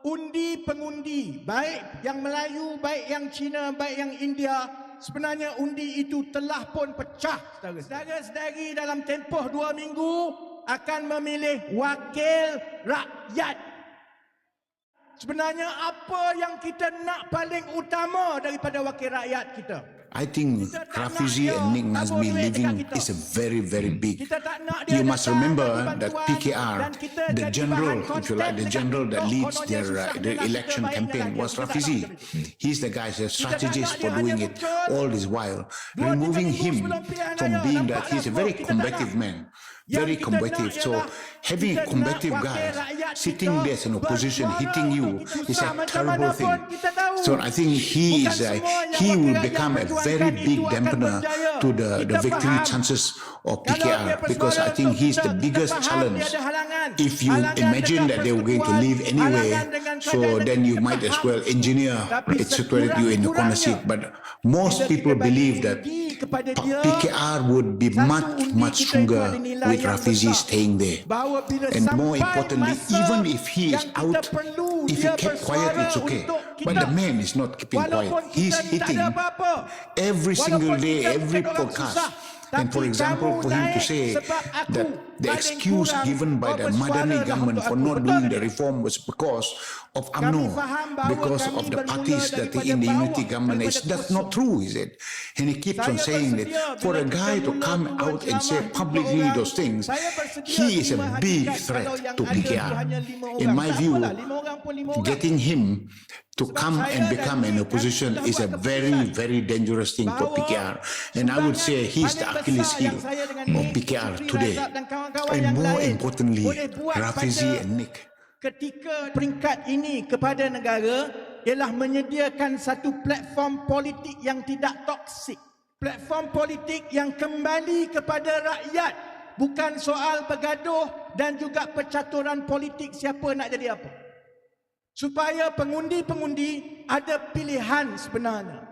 undi-pengundi, baik yang Melayu, baik yang Cina, baik yang India, sebenarnya undi itu telah pun pecah. Saudara-saudari dalam tempoh 2 minggu akan memilih wakil rakyat. Sebenarnya apa yang kita nak paling utama daripada wakil rakyat kita? I think Rafizi and Nick Nazmi leaving is a very, very big. You must remember that PKR, the general, if you like, the general that leads their election campaign was Rafizi. He's the guy, the strategist for doing it all this while. Removing him from being that he's a very combative man, very combative. So having a combative guy sitting there as an opposition, hitting you is a terrible thing. So I think he will become a very big dampener to the victory chances of PKR, because I think he's the biggest challenge. If you imagine that they were going to leave anyway, so then you might as well engineer it situated you in the corner seat. But most people believe that PKR would be much stronger with Rafizi staying there. And more importantly, even if he is out, if he kept quiet, it's okay. But the man is not keeping quiet. He's hitting every single day, every podcast. And for example, for him to say that the excuse given by the Madani government for not doing the reform was because of UMNO, because of the parties that are in the unity government, that's not true, he said. And he keeps on saying that for a guy to come out and say publicly those things, he is a big threat to PKR. In my view, getting him to come and become an opposition is a very, very dangerous thing for PKR. And I would say he's the Achilles heel of PKR today. And more importantly, Rafizi and Nick. Ketika peringkat ini kepada negara ialah menyediakan satu platform politik yang tidak toksik. Platform politik yang kembali kepada rakyat. Bukan soal bergaduh dan juga percaturan politik siapa nak jadi apa. Supaya pengundi-pengundi ada pilihan sebenarnya.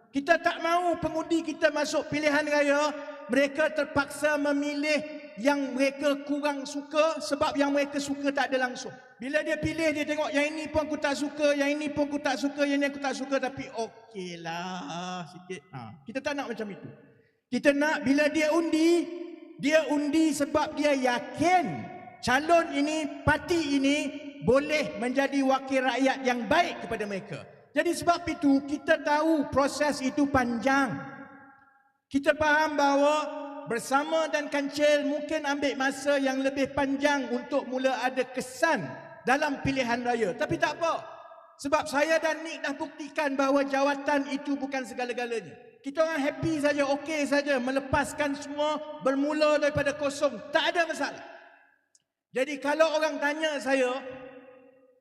Kita tak mahu pengundi kita masuk pilihan raya, mereka terpaksa memilih yang mereka kurang suka sebab yang mereka suka tak ada langsung. Bila dia pilih, dia tengok yang ini pun aku tak suka, yang ini pun aku tak suka, yang ini aku tak suka, tapi okeylah sikit. Kita tak nak macam itu. Kita nak bila dia undi sebab dia yakin calon ini, parti ini boleh menjadi wakil rakyat yang baik kepada mereka. Jadi sebab itu kita tahu proses itu panjang. Kita faham bahawa bersama dan kancil mungkin ambil masa yang lebih panjang untuk mula ada kesan dalam pilihan raya. Tapi tak apa. Sebab saya dan Nick dah buktikan bahawa jawatan itu bukan segala-galanya. Kita orang happy saja, okey saja melepaskan semua bermula daripada kosong. Tak ada masalah. Jadi kalau orang tanya saya,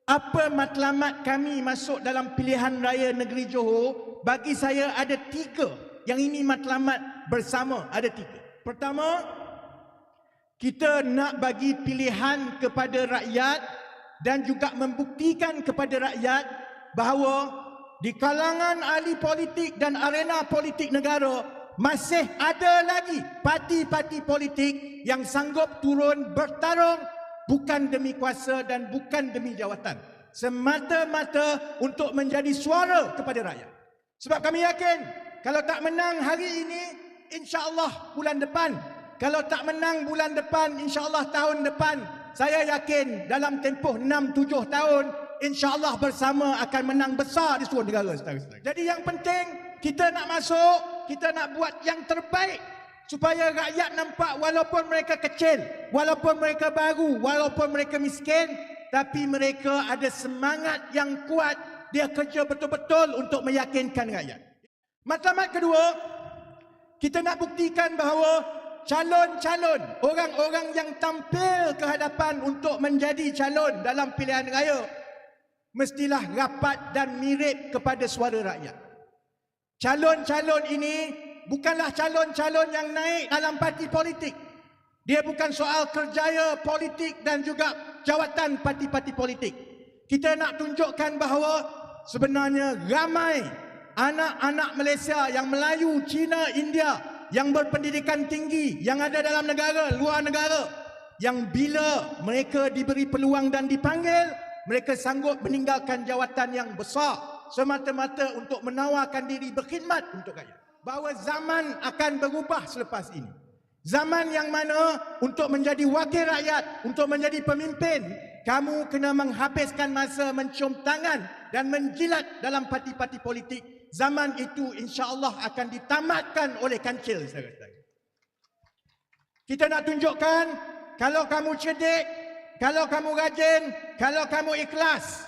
apa matlamat kami masuk dalam pilihan raya negeri Johor? Bagi saya ada 3. Yang ini matlamat bersama, ada 3. Pertama, kita nak bagi pilihan kepada rakyat dan juga membuktikan kepada rakyat bahawa di kalangan ahli politik dan arena politik negara masih ada lagi parti-parti politik yang sanggup turun bertarung bukan demi kuasa dan bukan demi jawatan, semata-mata untuk menjadi suara kepada rakyat. Sebab kami yakin kalau tak menang hari ini, insya-Allah bulan depan, kalau tak menang bulan depan, insya-Allah tahun depan, saya yakin dalam tempoh 6-7 tahun, insya-Allah bersama akan menang besar di seluruh negara. Jadi yang penting kita nak masuk, kita nak buat yang terbaik supaya rakyat nampak walaupun mereka kecil, walaupun mereka baru, walaupun mereka miskin, tapi mereka ada semangat yang kuat, dia kerja betul-betul untuk meyakinkan rakyat. Matlamat kedua, kita nak buktikan bahawa calon-calon, orang-orang yang tampil ke hadapan untuk menjadi calon dalam pilihan raya mestilah rapat dan mirip kepada suara rakyat. Calon-calon ini bukanlah calon-calon yang naik dalam parti politik. Dia bukan soal kerjaya politik dan juga jawatan parti-parti politik. Kita nak tunjukkan bahawa sebenarnya ramai anak-anak Malaysia yang Melayu, Cina, India yang berpendidikan tinggi, yang ada dalam negara, luar negara, yang bila mereka diberi peluang dan dipanggil, mereka sanggup meninggalkan jawatan yang besar semata-mata untuk menawarkan diri berkhidmat untuk rakyat. Bahawa zaman akan berubah selepas ini. Zaman yang mana untuk menjadi wakil rakyat, untuk menjadi pemimpin, kamu kena menghabiskan masa mencium tangan dan menjilat dalam parti-parti politik. Zaman itu insya-Allah akan ditamatkan oleh kancil, saudara-saudara. Kita nak tunjukkan kalau kamu cerdik, kalau kamu rajin, kalau kamu ikhlas,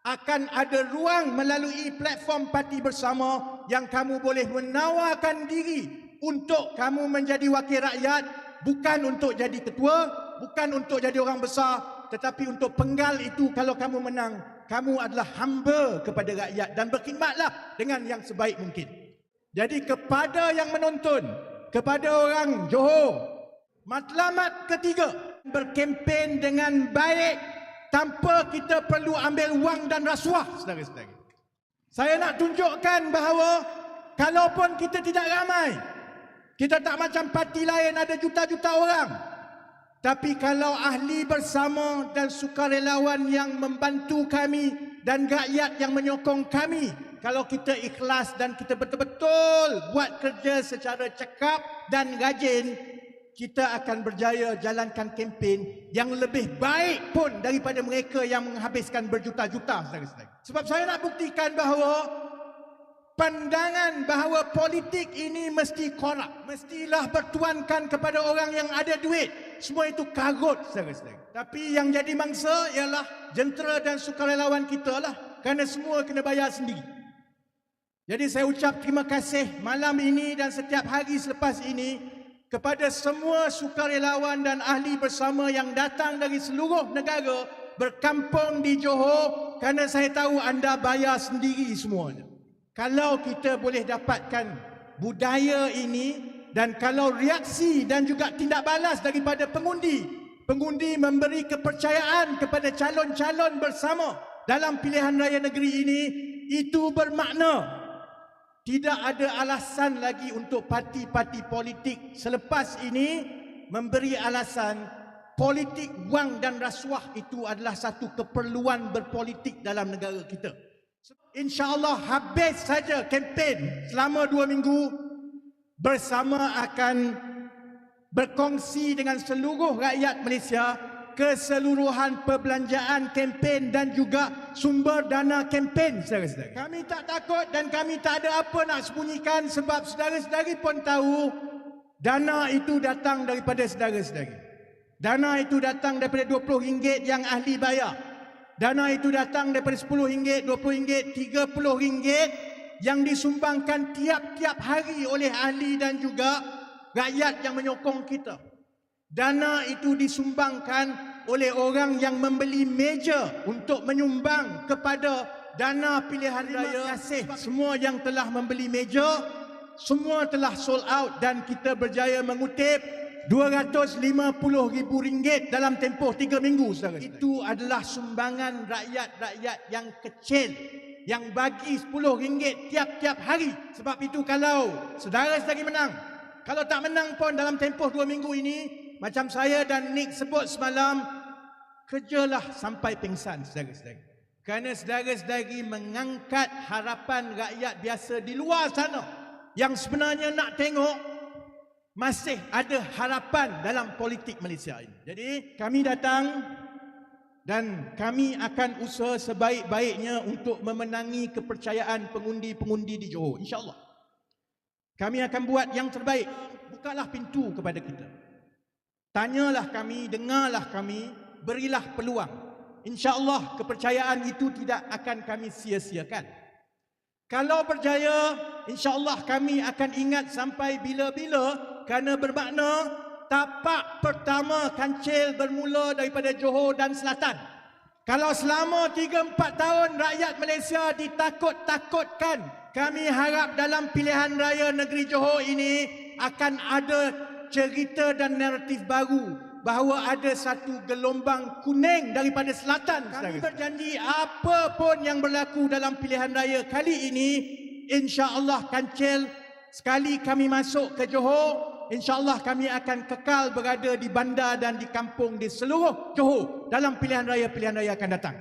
akan ada ruang melalui platform Parti Bersama yang kamu boleh menawarkan diri untuk kamu menjadi wakil rakyat, bukan untuk jadi ketua, bukan untuk jadi orang besar, tetapi untuk penggal itu kalau kamu menang, kamu adalah hamba kepada rakyat dan berkhidmatlah dengan yang sebaik mungkin. Jadi kepada yang menonton, kepada orang Johor, matlamat ketiga, berkempen dengan baik tanpa kita perlu ambil wang dan rasuah, saudara-saudara. Saya nak tunjukkan bahawa kalaupun kita tidak ramai, kita tak macam parti lain ada juta-juta orang, tapi kalau ahli bersama dan sukarelawan yang membantu kami dan rakyat yang menyokong kami, kalau kita ikhlas dan kita betul-betul buat kerja secara cekap dan rajin, kita akan berjaya jalankan kempen yang lebih baik pun daripada mereka yang menghabiskan berjuta-juta, saudara-saudara. Sebab saya nak buktikan bahawa pandangan bahawa politik ini mesti korup, mestilah bertuankan kepada orang yang ada duit, semua itu karut, saudara-saudara. Tapi yang jadi mangsa ialah jentera dan sukarelawan kita lah, kerana semua kena bayar sendiri. Jadi saya ucap terima kasih malam ini dan setiap hari selepas ini kepada semua sukarelawan dan ahli bersama yang datang dari seluruh negara berkampung di Johor, kerana saya tahu anda bayar sendiri semuanya. Kalau kita boleh dapatkan budaya ini dan kalau reaksi dan juga tindak balas daripada pengundi memberi kepercayaan kepada calon-calon bersama dalam pilihan raya negeri ini, itu bermakna tidak ada alasan lagi untuk parti-parti politik selepas ini memberi alasan politik wang dan rasuah itu adalah satu keperluan berpolitik dalam negara kita. InsyaAllah habis saja kempen selama 2 minggu, bersama akan berkongsi dengan seluruh rakyat Malaysia keseluruhan perbelanjaan kempen dan juga sumber dana kempen, saudara-saudara. Kami tak takut dan kami tak ada apa nak sembunyikan, sebab saudara-saudari pun tahu dana itu datang daripada saudara-saudari. Dana itu datang daripada RM20 yang ahli bayar. Dana itu datang daripada RM10, RM20, RM30 yang disumbangkan tiap-tiap hari oleh ahli dan juga rakyat yang menyokong kita. Dana itu disumbangkan oleh orang yang membeli meja untuk menyumbang kepada dana pilihan raya. Terima kasih semua yang telah membeli meja. Semua telah sold out dan kita berjaya mengutip RM250,000 dalam tempoh 3 minggu, saudara. Itu adalah sumbangan rakyat-rakyat yang kecil yang bagi RM10 tiap-tiap hari. Sebab itu kalau saudara-saudari menang, kalau tak menang pun dalam tempoh 2 minggu ini, macam saya dan Nick sebut semalam, kerjalah sampai pingsan, saudara-saudari. Kerana saudara-saudari mengangkat harapan rakyat biasa di luar sana yang sebenarnya nak tengok masih ada harapan dalam politik Malaysia ini. Jadi kami datang dan kami akan usaha sebaik-baiknya untuk memenangi kepercayaan pengundi-pengundi di Johor, insya-Allah. Kami akan buat yang terbaik. Bukalah pintu kepada kita. Tanyalah kami, dengarlah kami, berilah peluang. InsyaAllah kepercayaan itu tidak akan kami sia-siakan. Kalau berjaya, insyaAllah kami akan ingat sampai bila-bila, kerana bermakna tapak pertama kancil bermula daripada Johor dan Selatan. Kalau selama 3-4 tahun rakyat Malaysia ditakut-takutkan, kami harap dalam pilihan raya negeri Johor ini akan ada cerita dan naratif baru bahawa ada satu gelombang kuning daripada selatan. Kami berjanji apa pun yang berlaku dalam pilihan raya kali ini, insya-Allah kancil sekali kami masuk ke Johor, insya-Allah kami akan kekal berada di bandar dan di kampung di seluruh Johor dalam pilihan raya akan datang.